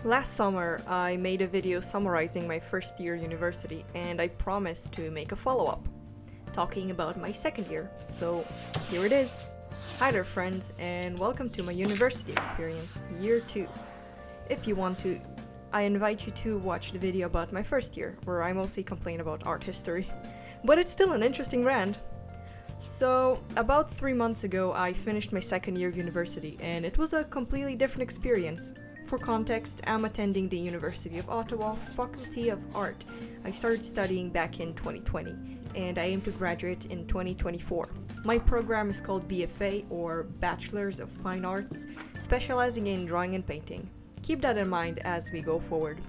Last summer, I made a video summarizing my first year university, and I promised to make a follow-up, talking about my second year, so here it is. Hi there friends, and welcome to my university experience, year 2. If you want to, I invite you to watch the video about my first year, where I mostly complain about art history. But it's still an interesting rant. So, about 3 months ago, I finished my second year university, and it was a completely different experience. For context, I'm attending the University of Ottawa, Faculty of Art. I started studying back in 2020, and I aim to graduate in 2024. My program is called BFA, or Bachelor's of Fine Arts, specializing in drawing and painting. Keep that in mind as we go forward.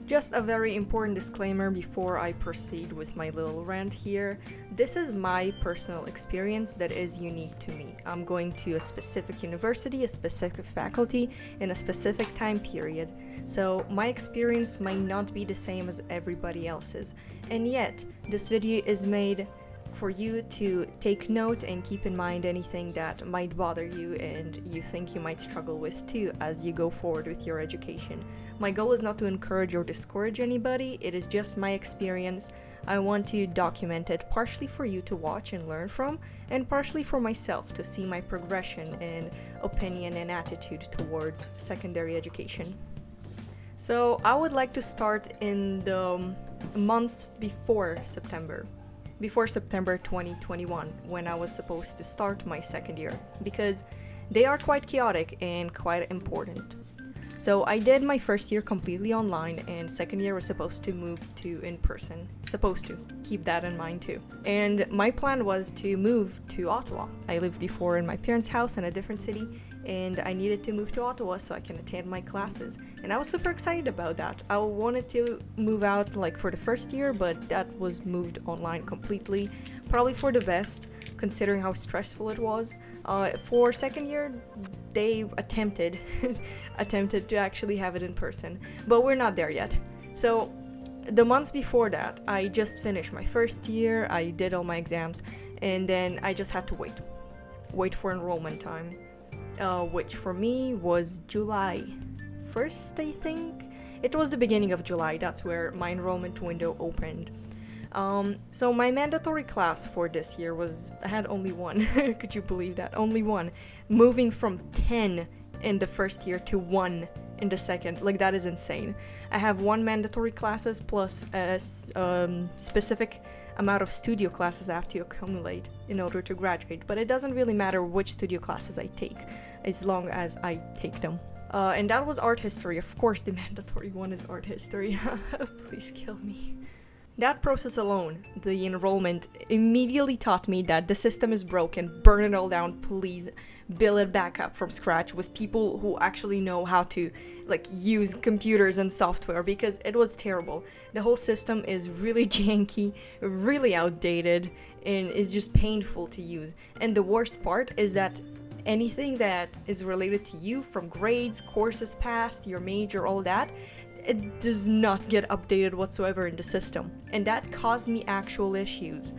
Just a very important disclaimer before I proceed with my little rant here. This is my personal experience that is unique to me. I'm going to a specific university, a specific faculty, in a specific time period. So my experience might not be the same as everybody else's. And yet, this video is made for you to take note and keep in mind anything that might bother you and you think you might struggle with too as you go forward with your education. My goal is not to encourage or discourage anybody, it is just my experience. I want to document it partially for you to watch and learn from, and partially for myself to see my progression in opinion and attitude towards secondary education. So I would like to start in the months before September 2021, when I was supposed to start my second year, because they are quite chaotic and quite important. So I did my first year completely online, and second year was supposed to move to in-person. Supposed to. Keep that in mind too. And my plan was to move to Ottawa. I lived before in my parents' house in a different city, and I needed to move to Ottawa so I can attend my classes. And I was super excited about that. I wanted to move out like for the first year, but that was moved online completely. Probably for the best, considering how stressful it was. For second year, they attempted to actually have it in person, but we're not there yet. So the months before that, I just finished my first year, I did all my exams, and then I just had to wait for enrollment time, which for me was July 1st, I think. It was the beginning of July, that's where my enrollment window opened. So my mandatory class for this year I had only one. Could you believe that? Only one. Moving from 10 in the first year to 1 in the second. Like, that is insane. I have 1 mandatory classes plus a specific amount of studio classes I have to accumulate in order to graduate. But it doesn't really matter which studio classes I take, as long as I take them. And that was art history. Of course, the mandatory one is art history. Please kill me. That process alone, the enrollment, immediately taught me that the system is broken, burn it all down, please build it back up from scratch with people who actually know how to use computers and software, because it was terrible. The whole system is really janky, really outdated, and it's just painful to use. And the worst part is that anything that is related to you, from grades, courses passed, your major, all that, it does not get updated whatsoever in the system, and that caused me actual issues.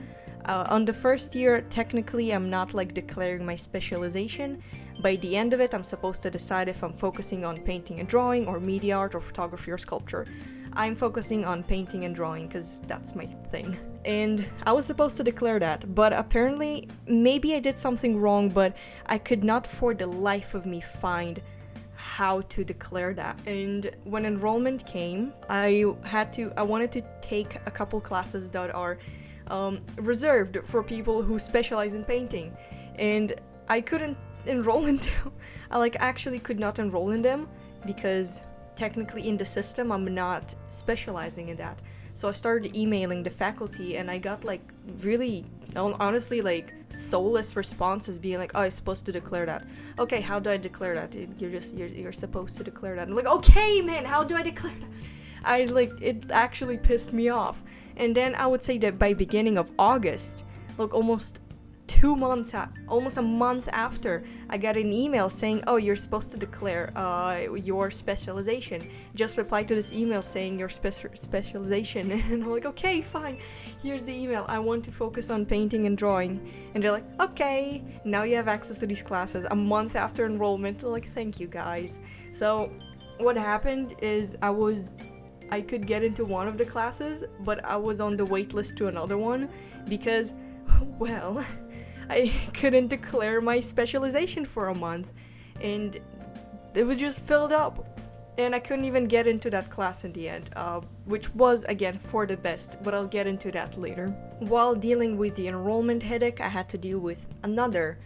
On the first year, technically I'm not declaring my specialization. By the end of it, I'm supposed to decide if I'm focusing on painting and drawing, or media art, or photography, or sculpture. I'm focusing on painting and drawing because that's my thing. And I was supposed to declare that, but apparently maybe I did something wrong, but I could not for the life of me find how to declare that. And when enrollment came, I wanted to take a couple classes that are reserved for people who specialize in painting, and I couldn't enroll in them. I actually could not enroll in them because technically in the system I'm not specializing in that. So I started emailing the faculty, and I got really honestly soulless responses being oh, I'm supposed to declare that. Okay, how do I declare that? You're supposed to declare that. I'm okay, man, how do I declare that? It actually pissed me off. And then I would say that by beginning of August, almost 2 months, almost a month after, I got an email saying, oh, you're supposed to declare your specialization. Just reply to this email saying your specialization. And I'm okay, fine. Here's the email. I want to focus on painting and drawing. And they're okay, now you have access to these classes. A month after enrollment, thank you guys. So what happened is I could get into one of the classes, but I was on the wait list to another one because, well, I couldn't declare my specialization for a month, and it was just filled up. And I couldn't even get into that class in the end, which was, again, for the best, but I'll get into that later. While dealing with the enrollment headache, I had to deal with another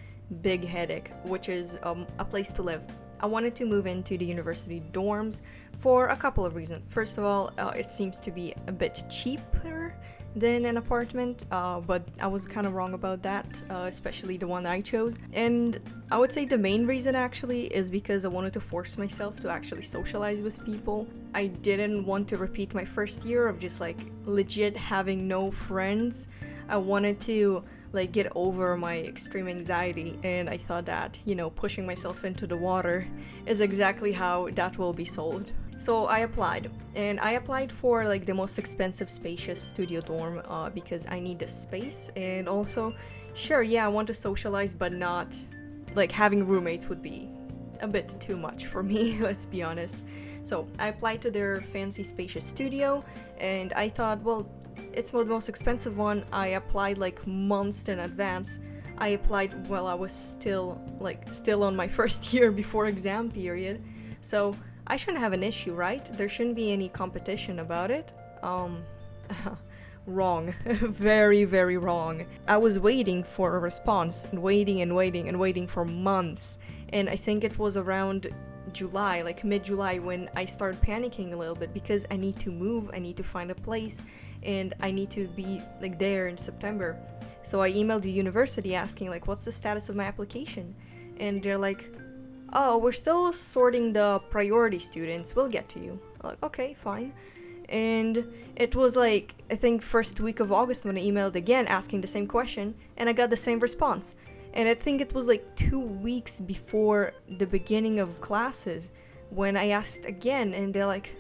big headache, which is a place to live. I wanted to move into the university dorms for a couple of reasons. First of all, it seems to be a bit cheaper than an apartment, but I was kind of wrong about that, especially the one I chose. And I would say the main reason actually is because I wanted to force myself to actually socialize with people. I didn't want to repeat my first year of just like legit having no friends. I wanted to like get over my extreme anxiety, and I thought that, pushing myself into the water is exactly how that will be solved. So I applied, and I applied for like the most expensive spacious studio dorm because I need the space, and also, sure, yeah, I want to socialize, but not, like, having roommates would be a bit too much for me, let's be honest. So I applied to their fancy spacious studio, and I thought, well, it's the most expensive one. I applied like months in advance. I applied while I was still on my first year before exam period, so I shouldn't have an issue, right? There shouldn't be any competition about it. Wrong. Very, very wrong. I was waiting for a response, and waiting for months. And I think it was around July, like mid-July, when I started panicking a little bit because I need to move, I need to find a place, and I need to be like there in September. So I emailed the university asking like, what's the status of my application? And they're like, oh, we're still sorting the priority students, we'll get to you. I'm like, okay, fine. And it was like, I think first week of August when I emailed again asking the same question, and I got the same response. And I think it was like 2 weeks before the beginning of classes when I asked again, and they're like,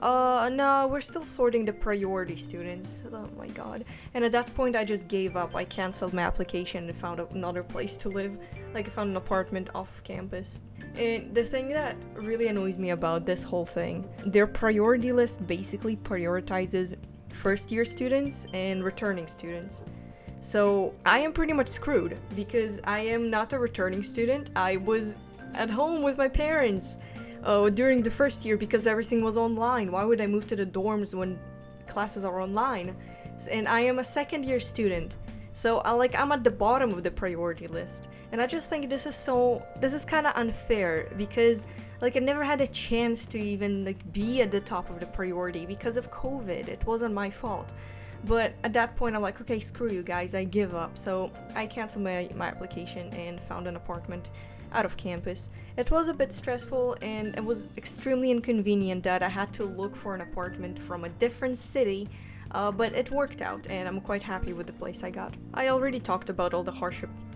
no, we're still sorting the priority students. Oh my god. And at that point I just gave up. I canceled my application and found another place to live. Like, I found an apartment off campus. And the thing that really annoys me about this whole thing, their priority list basically prioritizes first year students and returning students. So I am pretty much screwed because I am not a returning student. I was at home with my parents during the first year because everything was online. Why would I move to the dorms when classes are online? And I am a second year student. So I'm at the bottom of the priority list. And I just think this is kind of unfair because I never had a chance to even be at the top of the priority because of COVID. It wasn't my fault. But at that point I'm like, okay, screw you guys, I give up. So I canceled my application and found an apartment out of campus. It was a bit stressful and it was extremely inconvenient that I had to look for an apartment from a different city, but it worked out and I'm quite happy with the place I got. I already talked about all the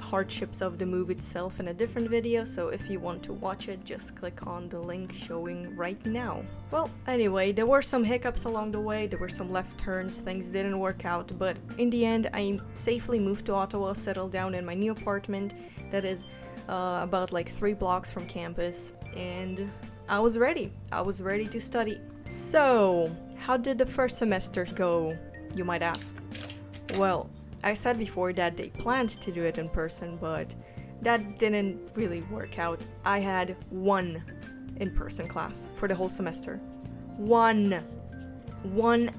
hardships of the move itself in a different video, so if you want to watch it, just click on the link showing right now. Well, anyway, there were some hiccups along the way, there were some left turns, things didn't work out, but in the end I safely moved to Ottawa, settled down in my new apartment that is about 3 blocks from campus, and I was ready to study. So, how did the first semester go, you might ask? Well, I said before that they planned to do it in person, but that didn't really work out. I had 1 in-person class for the whole semester. 1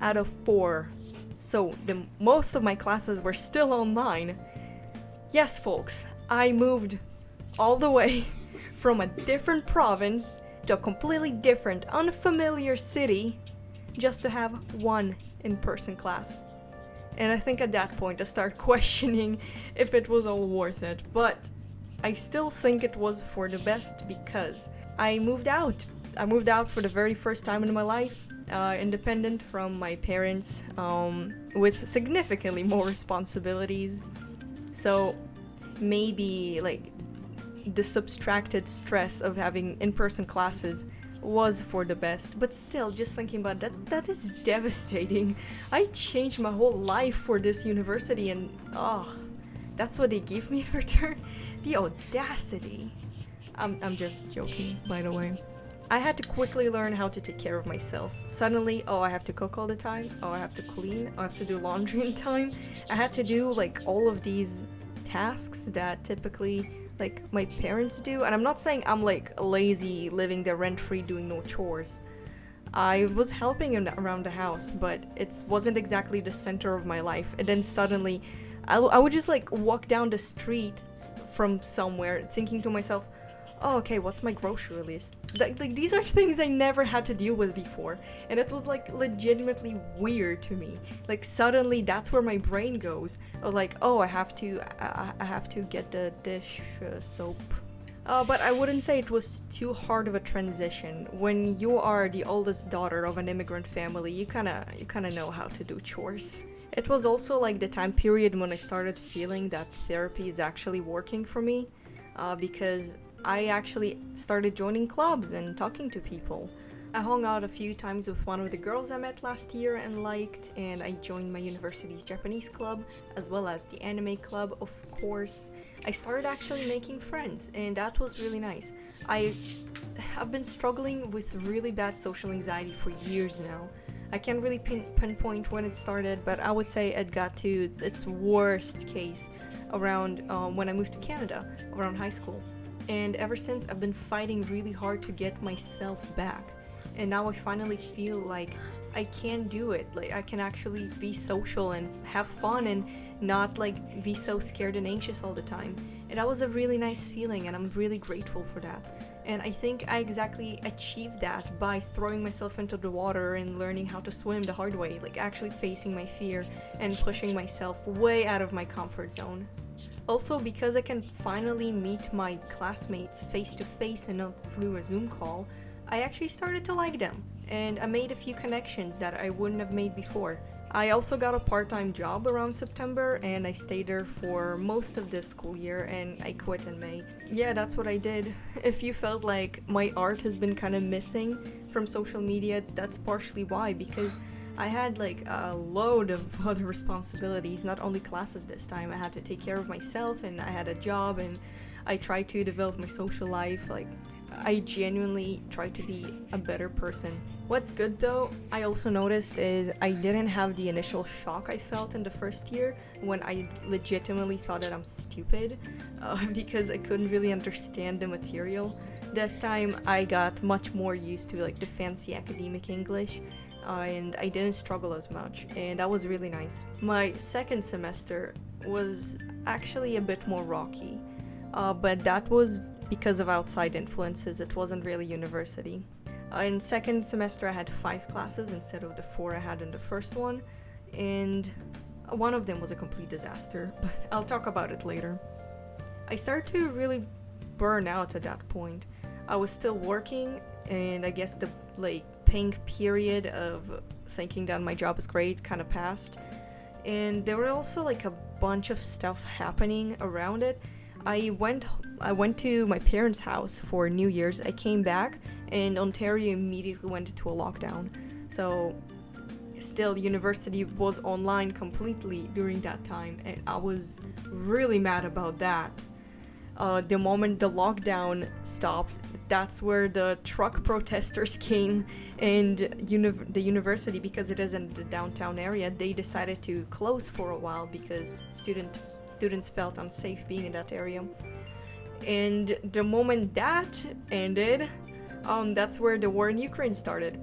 out of 4. So, most of my classes were still online. Yes, folks, I moved all the way from a different province to a completely different, unfamiliar city just to have 1 in-person class. And I think at that point I started questioning if it was all worth it, but I still think it was for the best because I moved out. I moved out for the very first time in my life, independent from my parents, with significantly more responsibilities. So maybe the subtracted stress of having in-person classes was for the best, but still, just thinking about that is devastating. I changed my whole life for this university and that's what they give me in return? The audacity. I'm just joking, by the way. I had to quickly learn how to take care of myself. Suddenly, oh, I have to cook all the time, oh, I have to clean, I have to do laundry in time. I had to do like all of these tasks that typically like my parents do. And I'm not saying I'm like lazy, living there rent-free, doing no chores. I was helping around the house, but it wasn't exactly the center of my life. And then suddenly, I would just like walk down the street from somewhere thinking to myself, oh, okay, what's my grocery list? Like these are things I never had to deal with before, and it was like legitimately weird to me. Like suddenly that's where my brain goes. Like, oh, I have to get the dish soap. But I wouldn't say it was too hard of a transition. When you are the oldest daughter of an immigrant family, you kinda know how to do chores. It was also like the time period when I started feeling that therapy is actually working for me, because I actually started joining clubs and talking to people. I hung out a few times with one of the girls I met last year and liked, and I joined my university's Japanese club, as well as the anime club, of course. I started actually making friends, and that was really nice. I've been struggling with really bad social anxiety for years now. I can't really pinpoint when it started, but I would say it got to its worst case around when I moved to Canada, around high school. And ever since, I've been fighting really hard to get myself back. And now I finally feel like I can do it. Like I can actually be social and have fun and not like be so scared and anxious all the time. And that was a really nice feeling, and I'm really grateful for that. And I think I exactly achieved that by throwing myself into the water and learning how to swim the hard way, like actually facing my fear and pushing myself way out of my comfort zone. Also, because I can finally meet my classmates face to face and not through a Zoom call, I actually started to like them, and I made a few connections that I wouldn't have made before. I also got a part-time job around September, and I stayed there for most of the school year, and I quit in May. Yeah, that's what I did. If you felt like my art has been kind of missing from social media, that's partially why, because I had like a load of other responsibilities, not only classes this time. I had to take care of myself, and I had a job, and I tried to develop my social life. Like, I genuinely tried to be a better person. What's good though, I also noticed, is I didn't have the initial shock I felt in the first year when I legitimately thought that I'm stupid, because I couldn't really understand the material. This time I got much more used to like the fancy academic English, and I didn't struggle as much, and that was really nice. My second semester was actually a bit more rocky, but that was because of outside influences. It wasn't really university. In second semester I had 5 classes instead of the 4 I had in the first one, and one of them was a complete disaster, but I'll talk about it later. I started to really burn out at that point. I was still working, and I guess the like pink period of thinking that my job is great kind of passed, and there were also like a bunch of stuff happening around it. I went to my parents' house for New Year's. I came back, and Ontario immediately went into a lockdown. So still, university was online completely during that time, and I was really mad about that. The moment the lockdown stopped, that's where the truck protesters came, and the university, because it is in the downtown area, they decided to close for a while because students felt unsafe being in that area. And the moment that ended, that's where the war in Ukraine started,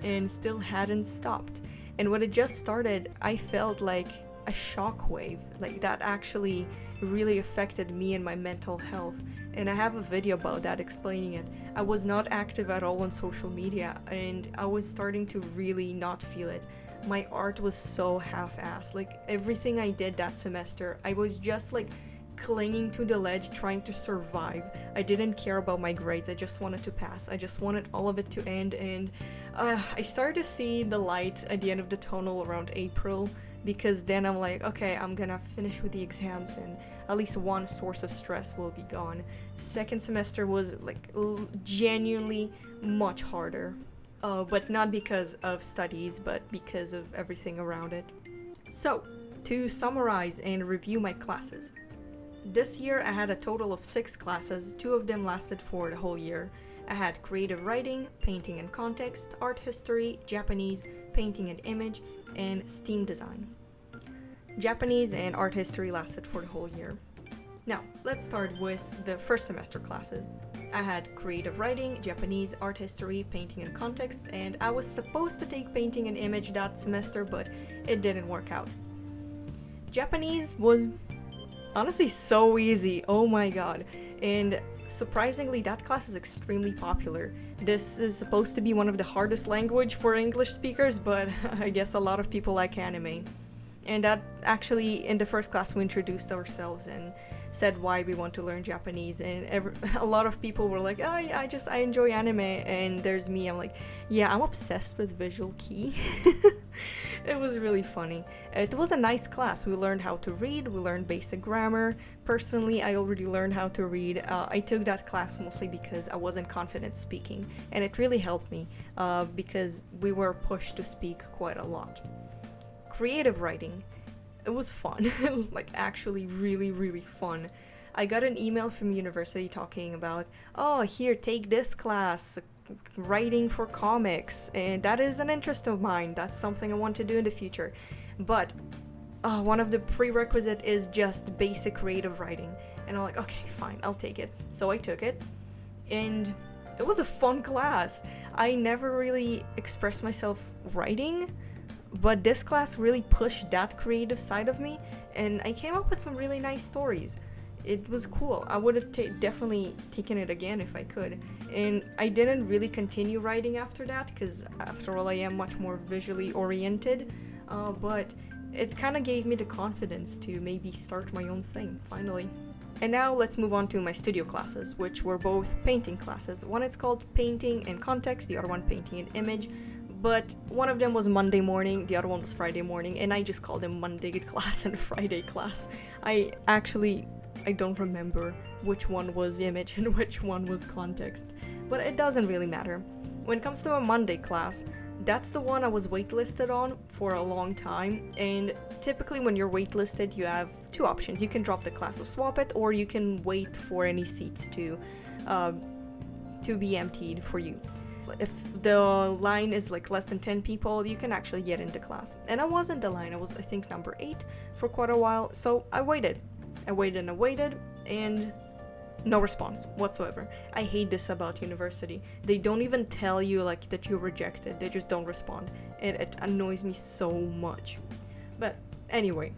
and still hadn't stopped. And when it just started, I felt like a shockwave, like that actually really affected me and my mental health. And I have a video about that explaining it. I was not active at all on social media, and I was starting to really not feel it. My art was so half-assed. Like everything I did that semester, I was just like clinging to the ledge, trying to survive. I didn't care about my grades. I just wanted to pass. I just wanted all of it to end, and I started to see the light at the end of the tunnel around April, because then I'm like, okay, I'm gonna finish with the exams and at least one source of stress will be gone. Second semester was like genuinely much harder, but not because of studies, but because of everything around it. So, to summarize and review my classes. This year I had a total of 6 classes. 2 of them lasted for the whole year, I had creative writing, painting and context, art history, Japanese, painting and image, and STEAM design. Japanese and art history lasted for the whole year. Now, let's start with the first semester classes. I had creative writing, Japanese, art history, painting and context, and I was supposed to take painting and image that semester, but it didn't work out. Japanese was honestly so easy, oh my god, and surprisingly that class is extremely popular. This is supposed to be one of the hardest language for English speakers, but I guess a lot of people like anime. And that actually, in the first class, we introduced ourselves and said why we want to learn Japanese. And a lot of people were like, oh, I enjoy anime. And there's me, I'm like, yeah, I'm obsessed with visual kei. It was really funny. It was a nice class. We learned how to read, we learned basic grammar. Personally, I already learned how to read. I took that class mostly because I wasn't confident speaking. And it really helped me because we were pushed to speak quite a lot. Creative writing, it was fun, like actually really fun. I got an email from university talking about, oh, here, take this class, writing for comics, and that is an interest of mine. That's something I want to do in the future. But one of the prerequisite is just basic creative writing. And I'm like, okay, fine, I'll take it. So I took it, and it was a fun class. I never really expressed myself writing, but this class really pushed that creative side of me, and I came up with some really nice stories. It was cool. I would have definitely taken it again if I could. And I didn't really continue writing after that, because after all I am much more visually oriented, but it kind of gave me the confidence to maybe start my own thing, finally. And now let's move on to my studio classes, which were both painting classes. One is called Painting and Context, the other one Painting and Image. But one of them was Monday morning, the other one was Friday morning, and I just called them Monday class and Friday class. I don't remember which one was image and which one was context, but it doesn't really matter. When it comes to a Monday class, that's the one I was waitlisted on for a long time, and typically when you're waitlisted, you have two options. You can drop the class or swap it, or you can wait for any seats to be emptied for you. If the line is like less than 10 people, you can actually get into class. And I was in the line, I was I think number 8 for quite a while, so I waited, and no response whatsoever. I hate this about university. They don't even tell you like that you're rejected, they just don't respond. It annoys me so much. But anyway,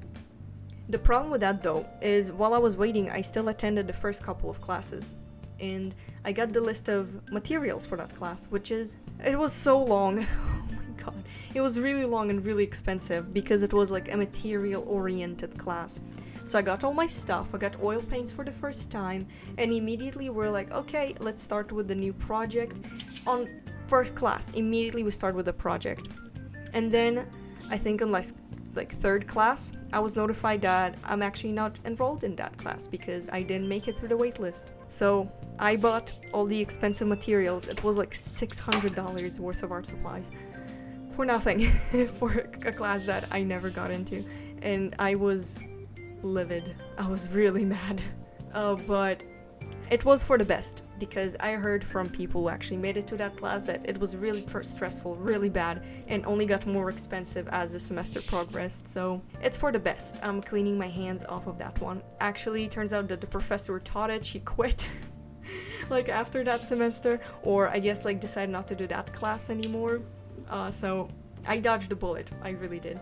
the problem with that though is while I was waiting, I still attended the first couple of classes. And I got the list of materials for that class, it was so long. Oh my god. It was really long and really expensive because it was like a material-oriented class. So I got all my stuff, I got oil paints for the first time, and immediately we're like, okay, let's start with the new project. On first class, immediately we start with the project. And then, I think unless like third class, I was notified that I'm actually not enrolled in that class because I didn't make it through the wait list. So I bought all the expensive materials. It was like $600 worth of art supplies for nothing for a class that I never got into, and I was livid. I was really mad, but it was for the best because I heard from people who actually made it to that class that it was really stressful, really bad, and only got more expensive as the semester progressed. So it's for the best. I'm cleaning my hands off of that one. Actually, it turns out that the professor who taught it, she quit like after that semester, or I guess like decided not to do that class anymore. So I dodged a bullet. I really did.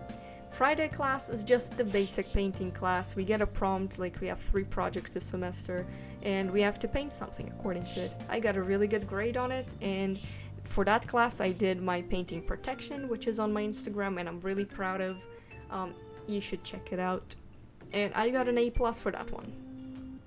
Friday class is just the basic painting class. We get a prompt, like we have 3 projects this semester, and we have to paint something according to it. I got a really good grade on it, and for that class I did my painting protection, which is on my Instagram, and I'm really proud of. You should check it out. And I got an A+ for that one.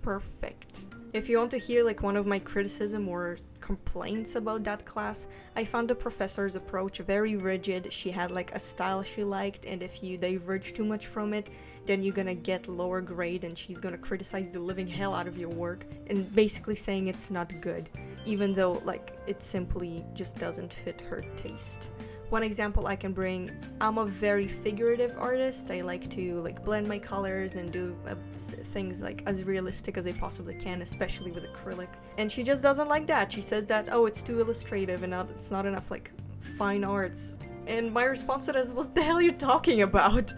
Perfect. If you want to hear like one of my criticism or complaints about that class, I found the professor's approach very rigid. She had like a style she liked, and if you diverge too much from it, then you're gonna get lower grade, and she's gonna criticize the living hell out of your work and basically saying it's not good. even though like it simply just doesn't fit her taste. One example I can bring, I'm a very figurative artist. I like to like blend my colors and do things like as realistic as I possibly can, especially with acrylic. And she just doesn't like that. She says that, oh, it's too illustrative and it's not enough like fine arts. And my response to this, what the hell are you talking about?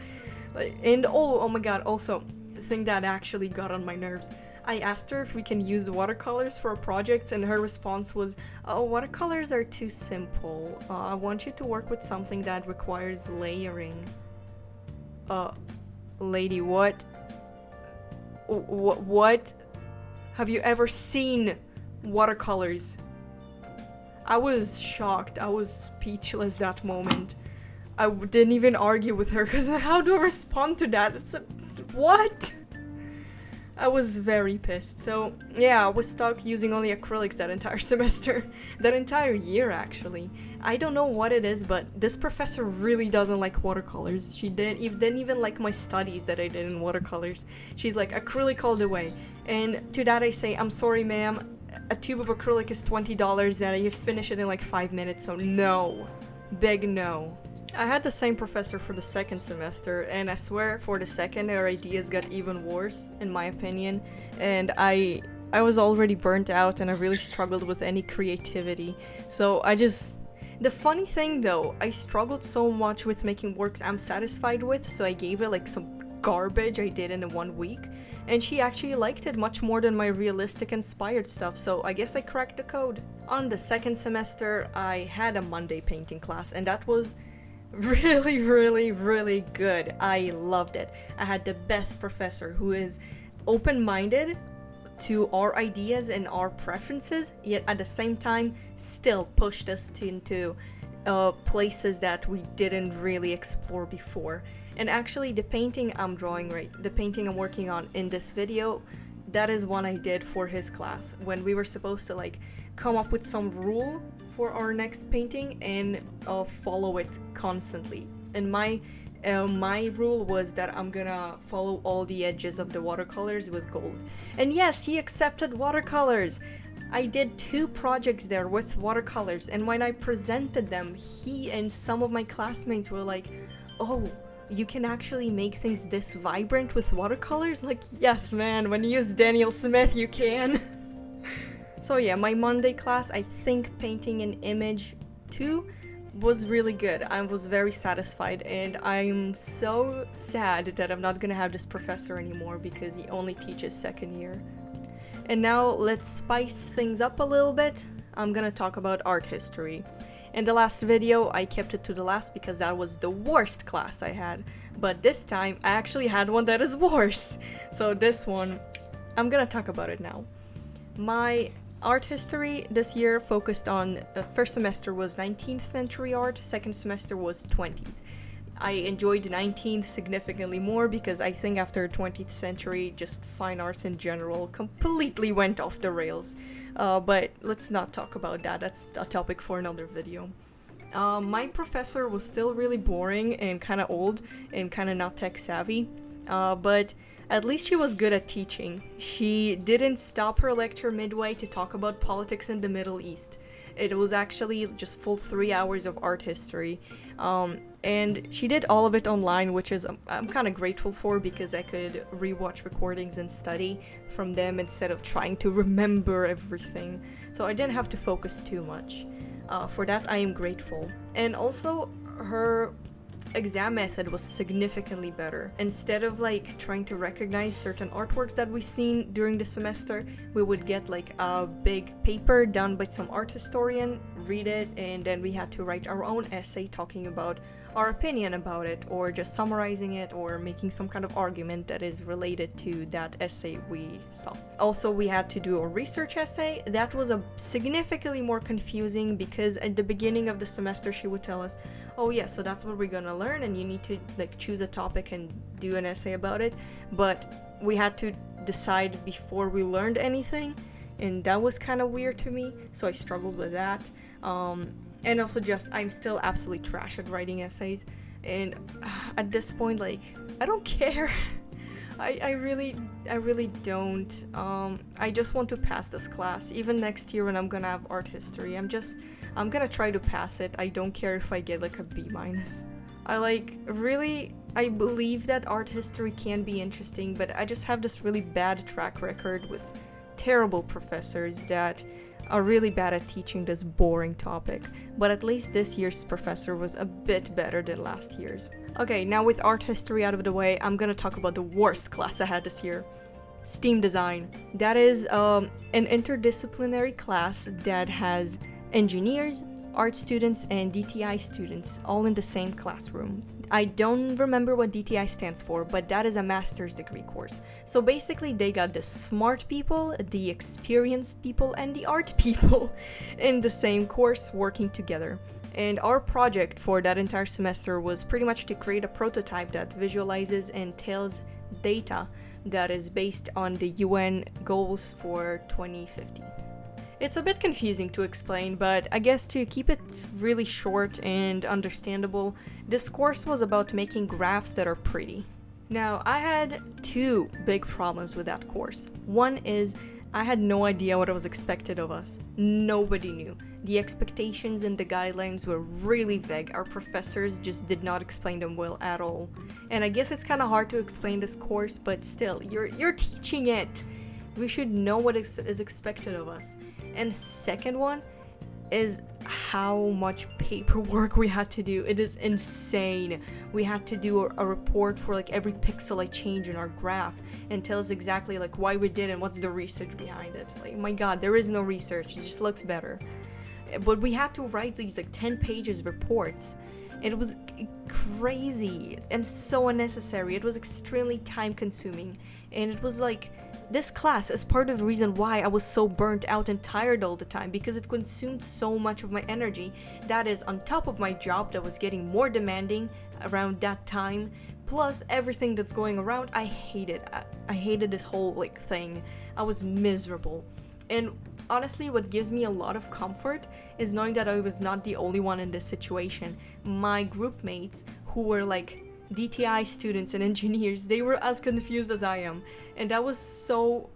Like, and oh my god, also, the thing that actually got on my nerves. I asked her if we can use watercolors for a project, and her response was, oh, watercolors are too simple. I want you to work with something that requires layering. Lady, what? What? Have you ever seen watercolors? I was shocked. I was speechless that moment. I didn't even argue with her, because how do I respond to that? It's a... what? I was very pissed. So yeah, I was stuck using only acrylics that entire semester. That entire year, actually. I don't know what it is, but this professor really doesn't like watercolors. She didn't even like my studies that I did in watercolors. She's like, acrylic all the way. And to that I say, I'm sorry ma'am, a tube of acrylic is $20 and you finish it in like 5 minutes, so no. Big no. I had the same professor for the second semester, and I swear for the second her ideas got even worse, in my opinion, and I was already burnt out and I really struggled with any creativity. So the funny thing though, I struggled so much with making works I'm satisfied with, so I gave her like some garbage I did in 1 week, and she actually liked it much more than my realistic inspired stuff, so I guess I cracked the code. On the second semester, I had a Monday painting class, and that was really, really, really good. I loved it. I had the best professor who is open-minded to our ideas and our preferences, yet at the same time still pushed us into places that we didn't really explore before. And actually the painting I'm working on in this video, that is one I did for his class, when we were supposed to like come up with some rule for our next painting and follow it constantly. And my rule was that I'm gonna follow all the edges of the watercolors with gold. And yes, he accepted watercolors. I did 2 projects there with watercolors, and when I presented them, he and some of my classmates were like, oh, you can actually make things this vibrant with watercolors? Like, yes man, when you use Daniel Smith you can. So yeah, my Monday class, I think painting an image 2 was really good. I was very satisfied, and I'm so sad that I'm not gonna have this professor anymore because he only teaches second year. And now let's spice things up a little bit. I'm gonna talk about art history. In the last video, I kept it to the last because that was the worst class I had. But this time, I actually had one that is worse. So this one, I'm gonna talk about it now. My art history this year focused on, first semester was 19th century art, second semester was 20th. I enjoyed 19th significantly more because I think after 20th century, just fine arts in general completely went off the rails. But let's not talk about that, that's a topic for another video. My professor was still really boring and kind of old and kind of not tech savvy, but at least she was good at teaching. She didn't stop her lecture midway to talk about politics in the Middle East. It was actually just full 3 hours of art history. And she did all of it online, which is I'm kind of grateful for because I could rewatch recordings and study from them instead of trying to remember everything. So I didn't have to focus too much. For that I am grateful. And also her exam method was significantly better. Instead of like trying to recognize certain artworks that we've seen during the semester, we would get like a big paper done by some art historian, read it, and then we had to write our own essay talking about our opinion about it, or just summarizing it, or making some kind of argument that is related to that essay we saw. Also, we had to do a research essay. That was a significantly more confusing because at the beginning of the semester she would tell us, oh yeah, so that's what we're gonna learn and you need to like choose a topic and do an essay about it. But we had to decide before we learned anything, and that was kind of weird to me, so I struggled with that. And also just, I'm still absolutely trash at writing essays, and at this point, like, I don't care. I really don't. I just want to pass this class. Even next year when I'm gonna have art history, I'm gonna try to pass it. I don't care if I get like a B minus. I believe that art history can be interesting, but I just have this really bad track record with terrible professors that are really bad at teaching this boring topic. But at least this year's professor was a bit better than last year's. Okay, now with art history out of the way, I'm gonna talk about the worst class I had this year. STEAM design. That is an interdisciplinary class that has engineers, art students, and DTI students all in the same classroom. I don't remember what DTI stands for, but that is a master's degree course. So basically they got the smart people, the experienced people, and the art people in the same course working together. And our project for that entire semester was pretty much to create a prototype that visualizes and tells data that is based on the UN goals for 2050. It's a bit confusing to explain, but I guess to keep it really short and understandable, this course was about making graphs that are pretty. Now, I had two big problems with that course. One is I had no idea what was expected of us. Nobody knew. The expectations and the guidelines were really vague. Our professors just did not explain them well at all. And I guess it's kind of hard to explain this course, but still, you're teaching it. We should know what is expected of us. And second one is how much paperwork we had to do. It is insane. We had to do a report for like every pixel I change in our graph and tell us exactly like why we did and what's the research behind it. Like, my god, there is no research. It just looks better. But we had to write these like 10 pages reports. It was crazy and so unnecessary. It was extremely time consuming. And it was like, this class is part of the reason why I was so burnt out and tired all the time, because it consumed so much of my energy. That is on top of my job that was getting more demanding around that time, plus everything that's going around. I hated this whole like thing. I was miserable. And honestly, what gives me a lot of comfort is knowing that I was not the only one in this situation. My group mates who were like DTI students and engineers, they were as confused as I am, and that was so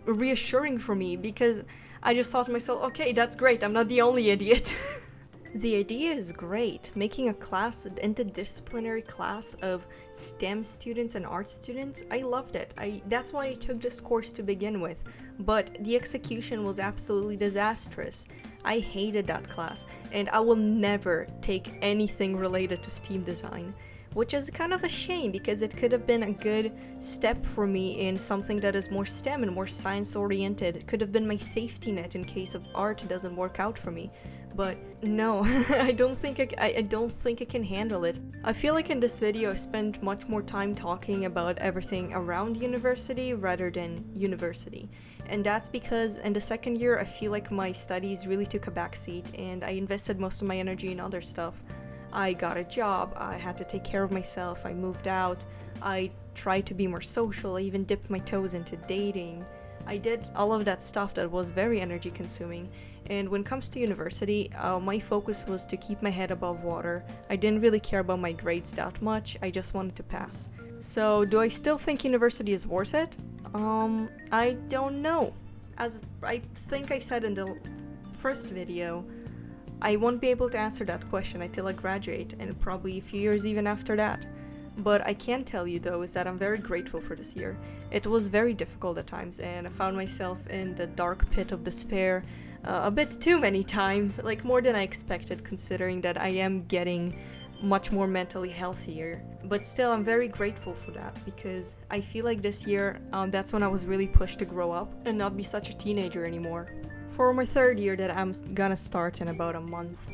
reassuring for me, because I just thought to myself, okay, that's great, I'm not the only idiot. The idea is great, making a class, an interdisciplinary class of STEM students and art students. I loved it. That's why I took this course to begin with, but the execution was absolutely disastrous. I hated that class, and I will never take anything related to STEAM design, which is kind of a shame, because it could have been a good step for me in something that is more STEM and more science oriented. It could have been my safety net in case of art doesn't work out for me. But no, I don't think I can handle it. I feel like in this video I spent much more time talking about everything around university rather than university. And that's because in the second year I feel like my studies really took a backseat and I invested most of my energy in other stuff. I got a job, I had to take care of myself, I moved out, I tried to be more social, I even dipped my toes into dating. I did all of that stuff that was very energy consuming, and when it comes to university, my focus was to keep my head above water. I didn't really care about my grades that much, I just wanted to pass. So do I still think university is worth it? I don't know. As I think I said in the first video, I won't be able to answer that question until I graduate, and probably a few years even after that. But I can tell you though is that I'm very grateful for this year. It was very difficult at times, and I found myself in the dark pit of despair a bit too many times, like more than I expected, considering that I am getting much more mentally healthier. But still, I'm very grateful for that, because I feel like this year, that's when I was really pushed to grow up and not be such a teenager anymore. For my third year that I'm gonna start in about a month,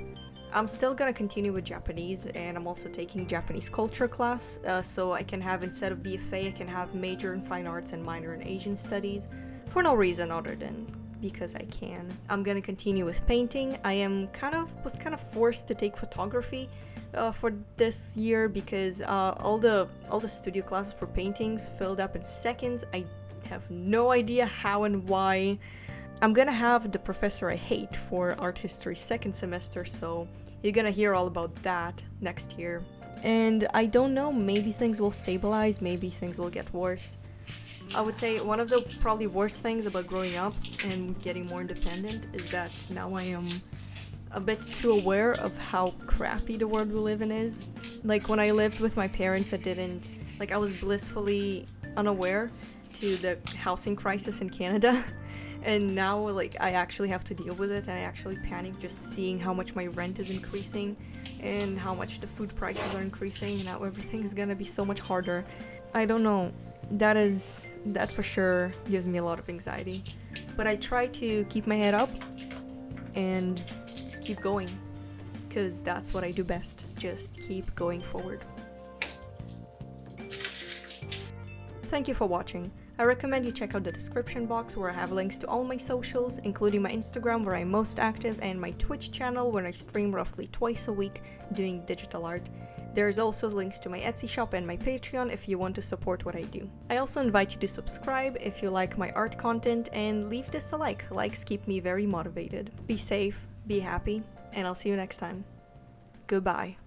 I'm still gonna continue with Japanese, and I'm also taking Japanese culture class, so I can have, instead of BFA, I can have major in fine arts and minor in Asian studies, for no reason other than because I can. I'm gonna continue with painting. I was kind of forced to take photography for this year, because all the studio classes for paintings filled up in seconds. I have no idea how and why. I'm gonna have the professor I hate for art history second semester, so you're gonna hear all about that next year. And I don't know, maybe things will stabilize, maybe things will get worse. I would say one of the probably worst things about growing up and getting more independent is that now I am a bit too aware of how crappy the world we live in is. Like when I lived with my parents, I was blissfully unaware to the housing crisis in Canada. And now like I actually have to deal with it, and I actually panic just seeing how much my rent is increasing and how much the food prices are increasing. Now everything's gonna be so much harder. I don't know, that for sure gives me a lot of anxiety. But I try to keep my head up and keep going, because that's what I do best, just keep going forward. Thank you for watching. I recommend you check out the description box where I have links to all my socials, including my Instagram where I'm most active and my Twitch channel where I stream roughly twice a week doing digital art. There's also links to my Etsy shop and my Patreon if you want to support what I do. I also invite you to subscribe if you like my art content, and leave this a like. Likes keep me very motivated. Be safe, be happy, and I'll see you next time. Goodbye.